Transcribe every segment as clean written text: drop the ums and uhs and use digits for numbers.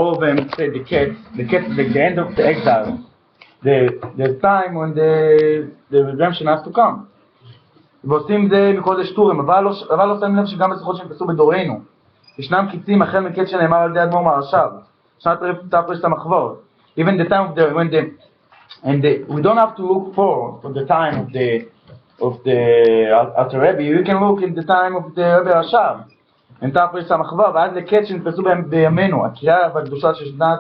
all of them said the end of the exile, the time when the redemption has to come. ועושים זה מכל זה שטורים, אבל לא שמים לב שגם בשיחות שנפסו בדורנו ישנם קיצים החל מקץ שנאמר על ידי אדמו"ר מהרש"ב שנת תרפ"ש המחוות. Even the time of we don't have to look for the time of the Alter Rebbe. You can look in the time of the Rebbe Rashab in תרפ"ש המחוות, ועד לקץ שנתפסו בימינו, הקריאה והקדושה של שנת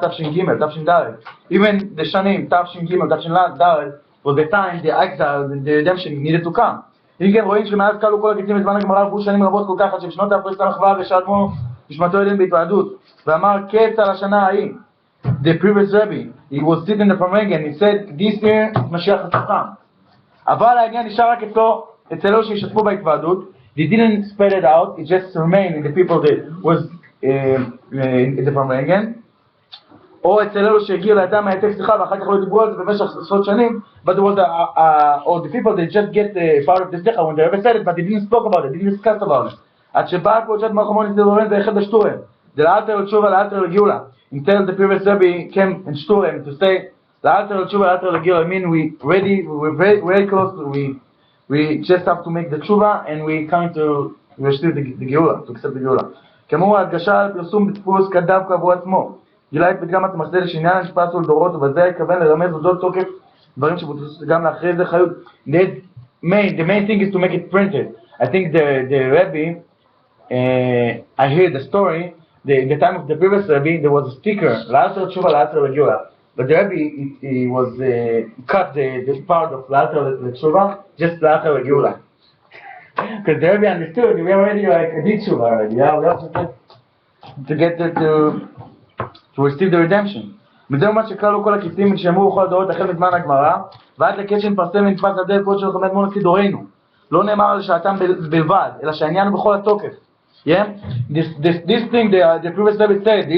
תש"ג, תש"ד. Even the שנים תש"ג, תש"ד was the time the exile and the redemption needed to come. אם כן רואים שמאז קלו כל הקיצים בזמן הגמרא עברו שנים רבות כל כך עד שבשנות תרפ"ש המחוות ושאדמו"ר נשמתו עדן בהתוועדות ואמר קץ על השנה ההיא. The previous Rebbe, he was sitting in the Farmegen, he said this year משיח הצלחה. אבל העניין נשאר רק אצל אלו שהשתתפו בהתוועדות. They didn't spread it out, it just remained in the people that was in the Farmegen. או אצל אלו שהגיעו לאדם מהעתק שיחה ואחר כך לא דיברו על זה במשך עשרות שנים, but there was or the people that just get part of the שיחה when they ever said it, but they didn't speak about it, they didn't discuss about it. עד שבא קודשת מלחמון נתדורן ואחד בשטורם, לאלתר לתשובה לאלתר לגאולה. Until the previous Rebbe came in Shturem to say, לאלתר לתשובה לאלתר לגאולה, I mean we're very close, we just have to make the tshuva and we come to receive the גאולה, to accept the גאולה. כמו ההדגשה על פרסום בדפוס כדב כעבור עצמו. גילה את פתגם התמסדה לשעניין נשפס ולדורות, ובזה הכוון לרמז אודות תוקף דברים שבוצעו גם לאחרי זה חיות. The main thing is to make it printed. I think the Rebbe, I heard the story, the time of the previous Rebbe, there was a sticker, לאלתר תשובה לאלתר לגאולה. But the Rebbe, he was cut the part of לאלתר לתשובה, just לאלתר לגאולה. Because the Rebbe understood, we already like a did tshuva already, yeah? We have to get there to receive the redemption. מזה מה שקראו כל הקיצים ונשמעו בכל הדורות החל מזמן הגמרא ועד לקץ שנפרסם ונתפס על דרך קודש של חמד מונה כדורנו. לא נאמר על שעתם בלבד, אלא שהעניין הוא בכל התוקף. Yeah? This thing the previous Rebbe said,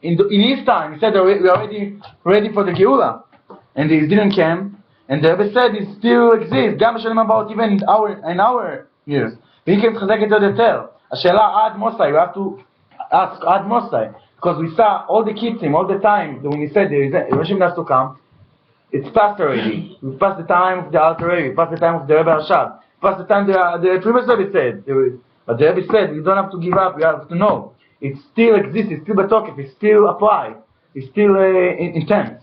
in his time, he said that we are already ready for the Geula. And he didn't come. And the Rebbe said it still exists, גם בשנים הבאות, even in our years. ואם כן תחזק את זה יותר. השאלה עד מוסי, we have to ask עד מוסי. Because we saw all the kitzim, all the time, when he said the redemption has to come, it's past already. We passed the time of the Alter Rebbe, we passed the time of the Rebbe Rashab, we passed the time the previous Rebbe said. But the Rebbe said, you don't have to give up, you have to know. It still exists, it's still בתוקף, it still applies, it's still intense.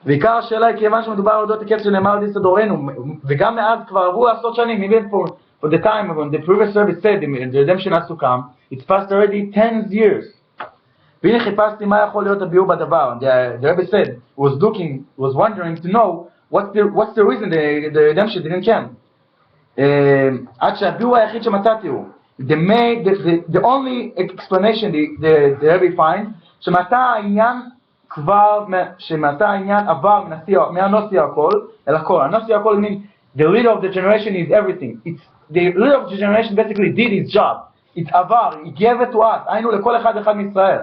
ועיקר השאלה היא כיוון שמדובר על אודות הקץ שנאמר על ידי דורנו, וגם מאז כבר עברו עשרות שנים, even for the time when the previous Rebbe said the redemption has to come, it's passed already 10 years. והנה חיפשתי מה יכול להיות הביאור בדבר. The Rebbe said, was wondering to know what's the reason the redemption didn't come. עד שהביאור היחיד שמצאתי הוא, the only explanation the Rebbe finds, שמעתה העניין עבר מהנוסי הכל אל הכל. הנוסי הכל means the leader of the generation is everything. The leader of the generation basically did his job. It עבר, he gave it to us. היינו לכל אחד מישראל.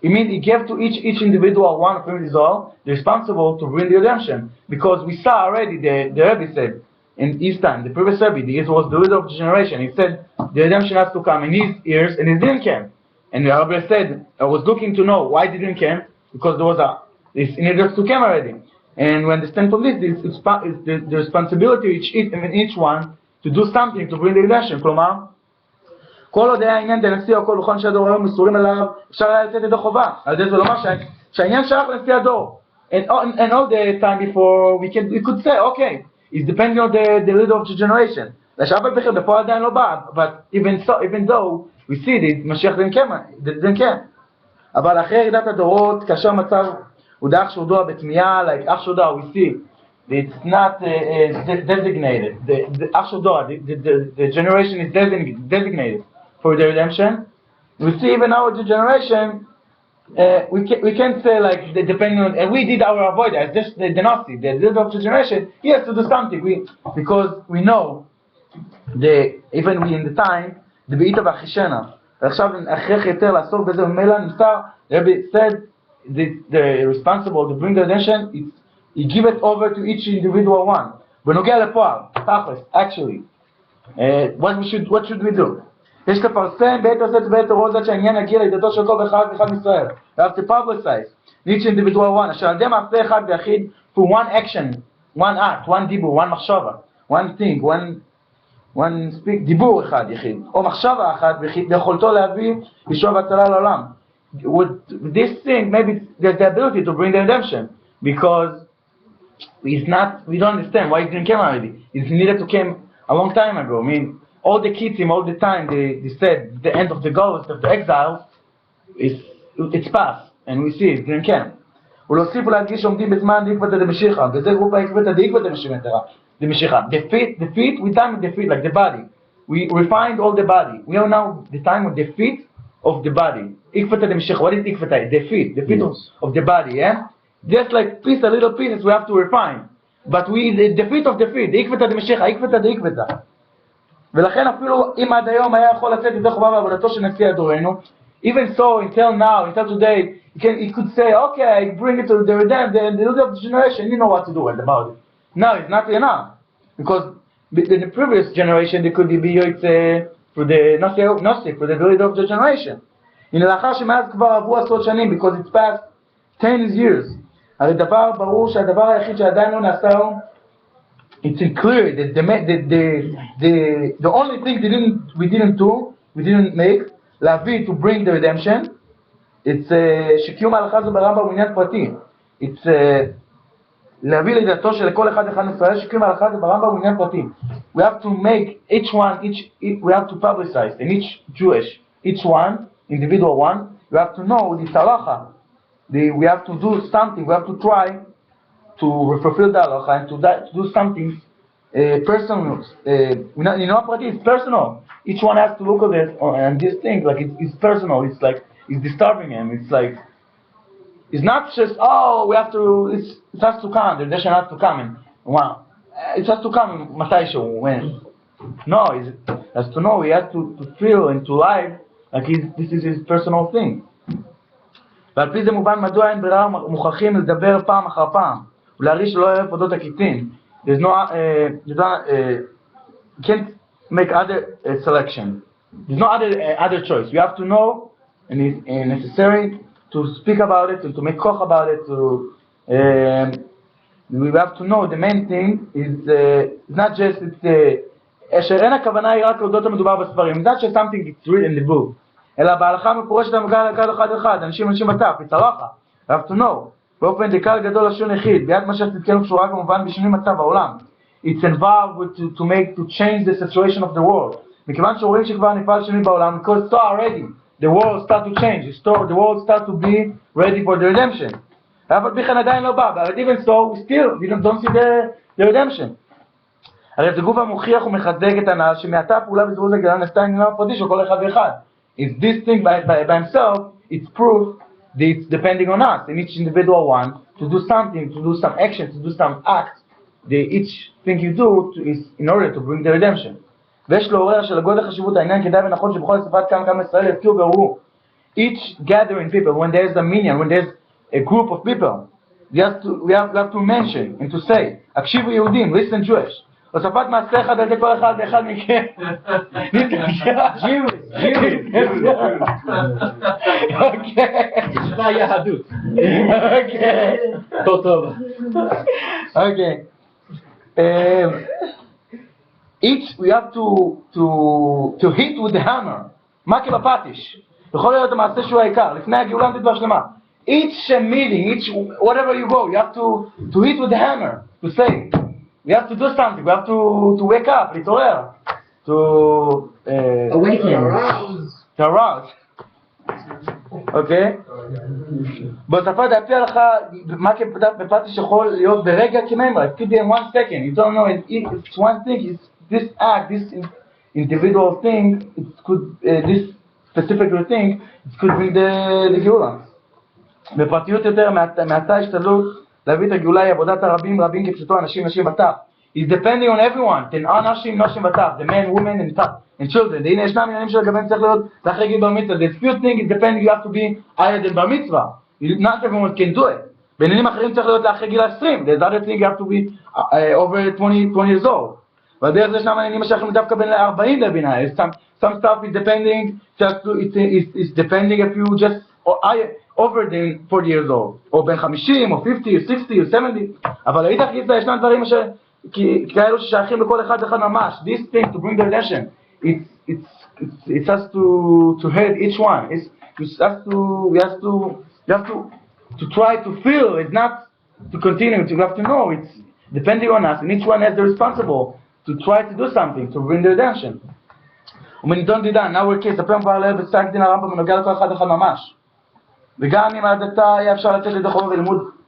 It means he gave to each individual one of them is all responsible to bring the redemption. Because we saw already the Rebbe said in his time, the previous Rebbe, he was the leader of the generation. He said the redemption has to come in his ears and it didn't come. And the Rebbe said, I was looking to know why it didn't come. Because there was it needed to come already. And we understand from this, it's the responsibility of each one to do something to bring the redemption. כלומר, כל עוד היה העניין דנשיא או כל בכל שהדור היום מסורים עליו, אפשר היה לצאת ידו חובה. על זה לומר שהעניין שייך לנשיא הדור. And all the time before, we could say, okay, it's depending on the leader of the generation. לשאף על בכלל, בפועל עדיין לא בא. But even though we see this, משיח didn't come. אבל אחרי ירידת הדורות, כאשר מצב הוא דרך שהודוע בתמיהה, like אח שודע, we see, it's not designated. אח שודע, the generation is designated for the redemption. We see even our generation, we can't say like, depending on, and we did our avoidance, just the Nazi, the leader of the generation, he has to do something, because we know, even we in the time, the Be'ita V'Achishena, עכשיו הכרח יותר לעסוק בזה ומילא נמסר, Rebbe said the responsible to bring the redemption, he give it over to each individual one. בנוגע לפועל, תכלס, actually, what should we do? יש לפרסם בעת עושת ובעת הרוזת שהעניין יגיע לידתו של כל אחד ואחד מישראל. We have to publicize each individual one, אשר על ידי מעשה אחד ויחיד, for one action, one act, one דיבור, one מחשבה, one thing, one speak, דיבור אחד יחיד, או מחשבה אחת ויכולתו להביא ישועה והצלה לעולם. With this thing, maybe there's the ability to bring the redemption, because we don't understand why it didn't come already. It needed to come a long time ago. I mean, all the kids all the time, they said the end of the ghost, of the exiles, it's past, and we see it didn't come. ולהוסיף ולהדגיש שעומדים בזמן דעקבתא דמשיחא, וזה גוף העקבתא דעקבתא דמשיחא. The feet, we done with the feet, like the body. We refined all the body. We are now the time with the feet of the body. Ikvata de Meshech. What is Ikvata? The feet yes. of the body, yeah? Just like a little pieces we have to refine. But the feet of the feet, the Ikvata de Meshech, Ikvata de Ikvata. ולכן אפילו אם עד היום היה יכול לצאת ידי חובה בעבודתו של נשיא הדורנו, even so, until now, until today, he could say, okay, bring it to the redemption, the of the generation, you know what to do about it. No, it's not enough. Because in the previous generation, they could be for the Gnostic, for the glory of the generation. הנה לאחר שמאז כבר עברו עשרות שנים, because it's past 10 years. הרי דבר ברור שהדבר היחיד שעדיין לא נעשה הוא, it's clear that the only thing we didn't make, להביא to bring the redemption, it's שקיום ההלכה זו ברמב"ם הוא עניין פרטי. It's להביא לידתו של כל אחד מישראל, שקיום ההלכה זו ברמב"ם הוא עניין פרטי. We have to make we have to publicize, and each one, individual one, you have to know this halacha. We have to do something, we have to try to fulfill the halacha and to do something personal. It's personal. Each one has to look at it and this thing, like it's personal. It's like it's disturbing him. It's like it's not just we have to. It has to come. The redemption has to come in. Wow, it has to come Matai when. No, he has to know. He has to feel and to live like this is his personal thing. ועל פי זה מובן מדוע אין ברירה מוכרחים לדבר פעם אחר פעם ולהריש שלא יהיה פודות הקיטין. There's no, you can't make other selection. There's no other choice. You have to know, and it's necessary to speak about it and to make koch about it. We have to know the main thing is it's not just אשר אין הכוונה היא רק להודות המדובר בספרים. It's not just something it's written in the book. אלא בהלכה מפורשת המגע לכל אחד, אנשים בטף, it's הלכה. You have to know. באופן דקל גדול לשון יחיד, ביד מה שתתקנו קשורה כמובן בשינוי מצב העולם. It's involved to change the situation of the world. מכיוון שרואים שכבר נפעל שינוי בעולם, because so already, the world start to change, the world start to be ready for the redemption. אבל בכן עדיין לא בא, but even so, we don't see the redemption. הרי זה גוף המוכיח ומחזק את הנעל, שמעתה הפעולה בזבוז הגדלה נעשתה עניין הפרטי של כל אחד ואחד. It's this thing by himself, it's proof that it's depending on us, and each individual one, to do something, to do some action, to do some act, each thing you do is in order to bring the redemption. ויש לעורר שלגודל חשיבות העניין כדאי ונכון שבכל אספת כמה ישראל יזכירו ויראו. Each gathering people, when there's a minion, when there's a group of people, we have to mention and to say, הקשיבו יהודים, listen Jewish. הוספת מעשה אחד על זה כל אחד ואחד מכם. זה היהדות. טוב. Each we have to hit with the hammer. מכה בפטיש. יכול להיות המעשה שהוא העיקר. לפני הגאולה מדבר שלמה. Each meeting, whatever you go, you have to hit with the hammer. To say. We have to do something. We have to wake up, להתעורר, to awaken, to arouse. Okay? בשפה דעתי עליך, מה בפטיש יכול להיות ברגע כממרה? It could be in 1 second. You don't know. It's one thing. It's this act, this individual thing. It could this specific thing. It could bring the גאולה. בפרטיות יותר מעתה השתדלות. להביא את הגאולה היא עבודת הרבים כפשוטו אנשים נשים וטף. It's depending on everyone. תן אנשים וטף. The men, women and children. והנה ישנם עניינים שלגביהם צריך להיות לאחרי גיל בר מצווה. The few things is depending you have to be higher than בר מצווה. Not everyone can do it. בעניינים אחרים צריך להיות לאחרי גיל 20. There's other thing you have to be over 20 years old. בדרך זה ישנם עניינים שייכים דווקא בין 40 לבינה. Some stuff is depending, it's depending if you just over than 40 years old, או בין 50, או 50, או 60, או 70, אבל לאידך גיסא ישנם דברים כאלו ששייכים לכל אחד ואחד ממש. This thing to bring the redemption, it has to head each one. We have to try to feel. It's not to continue. You have to know. It's depending on us, and each one has the responsible to try to do something to bring the redemption. ומנידון דידן, now we're case, הפעם כבר לערב בפסק דין הרמב"ם בנוגע לכל אחד ואחד ממש. וגם אם הדתה היה אפשר לתת לידי חובה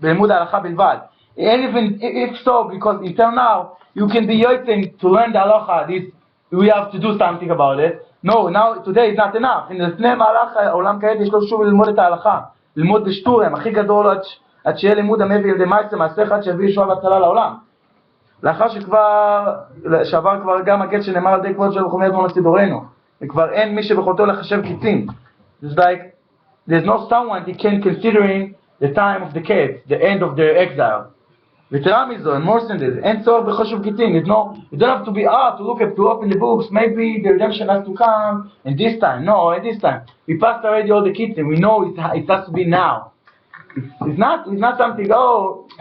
בלימוד ההלכה בלבד. And even if so, because until now, you can be yoitzing to learn the halacha, we have to do something about it. No, now, today is not enough. לפני מהלך העולם כעת יש לו שוב ללמוד את ההלכה. ללמוד בשטורם, הכי גדול עד שיהיה לימוד המביא לידי מעשה אחד שיביא ישועה והצלה לעולם. לאחר שעבר כבר גם הגט שנאמר על ידי כבוד של חומי אדמון לסידורנו, וכבר אין מי שבחותו לחשב קיצים. It's like, there's no someone that can considering the time of the kids, the end of their exile. ויתרה מזו, and more than this, אין צורך בחשב קיצים. You don't have to be to look at, to open the books, maybe the redemption has to come, and this time, no, at this time. We passed already all the kitzim, we know it has to be now. It's not something,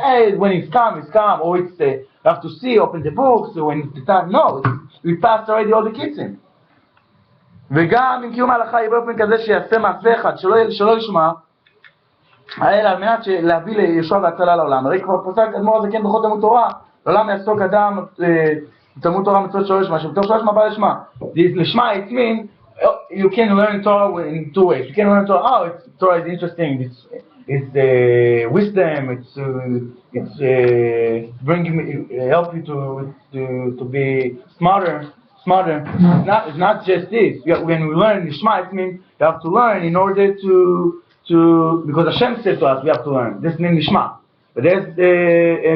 hey, when it's come, or it's, you have to see, open the books, when it's the time, no, we passed already all the kitzim. וגם אם קיום ההלכה יהיה באופן כזה שיעשה מעשה אחד, שלא ישמע, האלה על מנת להביא לישועה והצלה לעולם. הרי כבר פסק אדמו"ר הזקן בכל תלמוד תורה, לעולם יעסוק אדם תלמוד תורה מצוות שלא ישמע, שבתוך שלא ישמע בא לשמע. לשמע, it means, you can learn Torah in two ways. You can learn Torah, Torah is interesting, it's wisdom, it's bringing, help you to be smarter. It's not just this. When we learn Nishma, it means you have to learn in order to because Hashem said to us we have to learn. This means Nishma. But there's the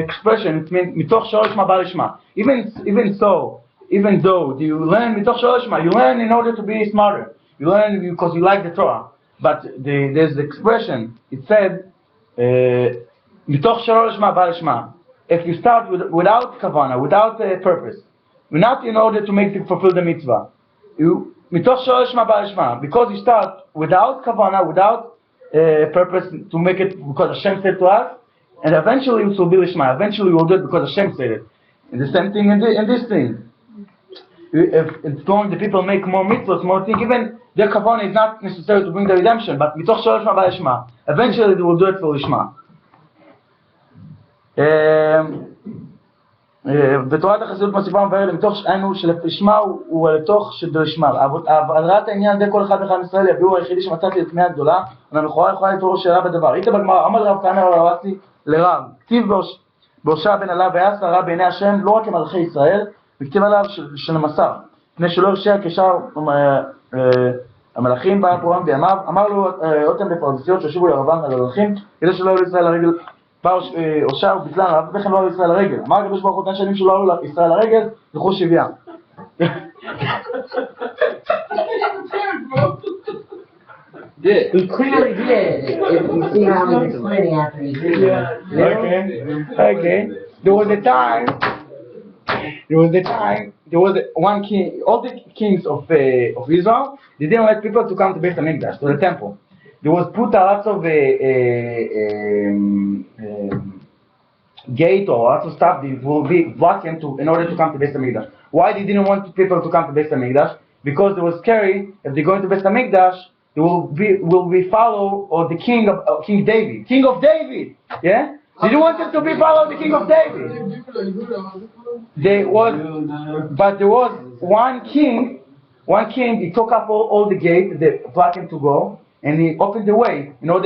expression, it means mitoch shelo lishma ba lishma. Even though you learn mitoch shelo lishma, you learn in order to be smarter. You learn because you like the Torah. But there's the expression. It said mitoch shelo lishma ba lishma. If you start without kavanah, without purpose, not in order to fulfill the mitzvah. Mitoch shelo lishma ba lishma, because you start without kavanah, without purpose to make it because Hashem said to us, and eventually it will be lishma. Eventually we will do it because Hashem said it. And the same thing in this thing. If it's going, the people make more mitzvahs, more things. Even their kavanah is not necessary to bring the redemption, but mitoch shelo lishma ba lishma. Eventually they will do it for lishma. בתורת החסידות מוסיפה ומבארת מתוך שאנו שלשמה הוא לתוך שלשמה. אבל ראית העניין די כל אחד ואחד מישראל הביאו היחידי שמצאתי לתמיהה גדולה, ולמכורה יכולה להתעורר שאלה בדבר. ראית בגמרא, אמר רב כהנא רבתי לרב, כתיב בהושע בן עלה ויעש הרע בעיני השם לא רק כמלכי ישראל, וכתיב עליו של המסר, מפני שלא הרשיע כשאר המלכים בא פורעם בימיו, אמר לו אותם בפרדסיות שהשובו ירבן על המלכים כדי שלא יהיו לישראל לרגל. בא הושע ובטלן עליו, וכן לא היו ישראל לרגל. אמר הקדוש ברוך הוא אותן שנים שלא היו ישראל לרגל, זכו 70. He clearly did. You see how he's explaining after he's reading. Okay. There was one king, all the kings of Israel, they didn't let people to come to Beit HaMikdash, to the temple. There was put a lot of gate or lots of stuff that will be blocking in order to come to Beit HaMikdash. Why they didn't want people to come to Beit HaMikdash? Because it was scary. If they go into Beit HaMikdash, they will be follow or the king of King David. King of David, yeah. They didn't want them to be follow the King of David. But there was one king. He took up all the gates that blocked him to go. And he opened the way, all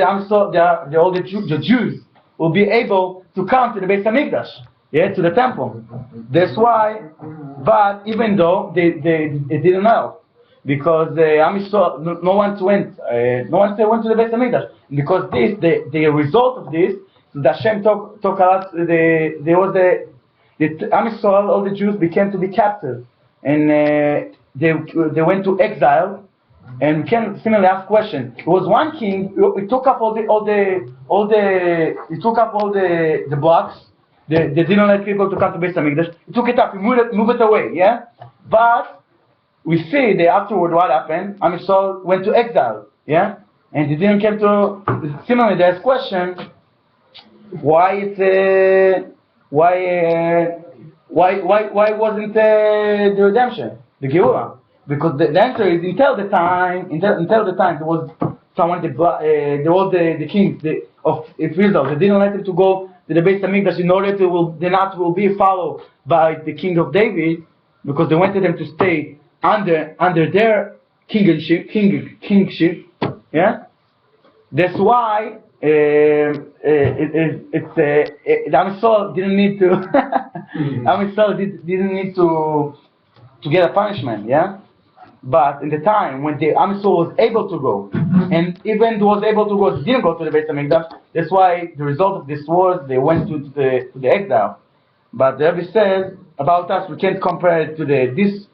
the Jews will be able to come to the Beit HaMikdash, to the temple. That's why, but even though they didn't know, because no one went to the Beit HaMikdash, because the result of this, the Hashem took a lot. All the Jews became to be captive, and they went to exile. And we can similarly ask question. There was one king. He took up all the blocks, they didn't let people to come to Beis Hamikdash. He took it up, he moved it away, yeah? But we see that afterward what happened. Am Yisrael went to exile, yeah? And they didn't come to, similarly there's question, why wasn't the redemption, the Geula? Because the answer is until the time there was someone there was the kings of Israel. They didn't let them to go to the Beis Hamikdash in order the not will be followed by the king of David, because they wanted them to stay under their kingship. Yeah, that's why the Am Yisrael didn't need to. Am Yisrael didn't need to get a punishment. Yeah. But in the time when the Am Yisrael was able to go, and even was able to go, they didn't go to the Beis Hamikdash. That's why the result of this was they went to the exile. But the Rebbe says about us, we can't compare it to this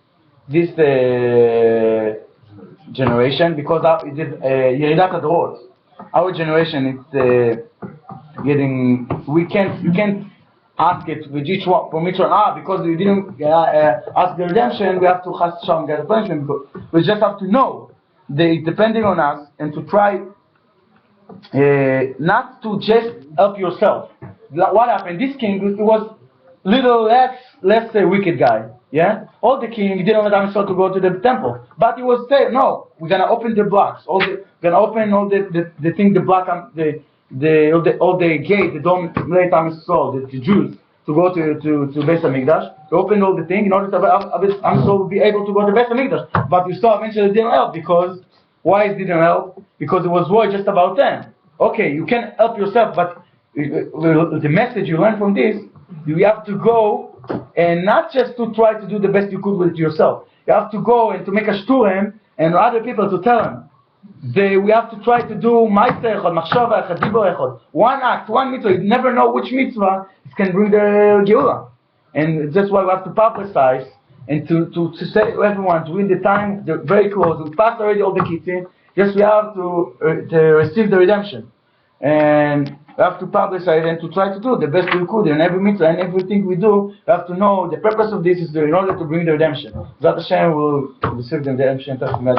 generation, because it is Yeridat Adorot. Our generation is getting. You can't ask it with each one from each one. Because we didn't ask the redemption, we have to get the punishment. Because we just have to know that depending on us, and to try not to just help yourself. What happened? This king, it was little less wicked guy. Yeah, all the king, he didn't let Am Yisrael to go to the temple, but he was saying, no, we're gonna open the blocks, we're gonna open all the thing, the block, all the gate, the dome, let Am Yisrael, the Jews, to go to Beis Hamikdash. They opened all the thing in order that Am Yisrael would be able to go to Beis Hamikdash. But we saw eventually it didn't help, because why it didn't help? Because it was war just about them. Okay, you can help yourself, but the message you learn from this, you have to go. And not just to try to do the best you could with it yourself. You have to go and to make a shturim and other people to tell them. We have to try to do ma'aser echad, machshava echad, dibur echad. One act, one mitzvah. You never know which mitzvah can bring the Geula. And that's why we have to publicize and to say to everyone to win the time. They're very close. We passed already all the kitzin. Just we have to receive the redemption. And we have to publicize and to try to do the best we could in every mitzvah and everything we do. We have to know the purpose of this is in order to bring the redemption. Zat Hashem will receive the redemption. Amen.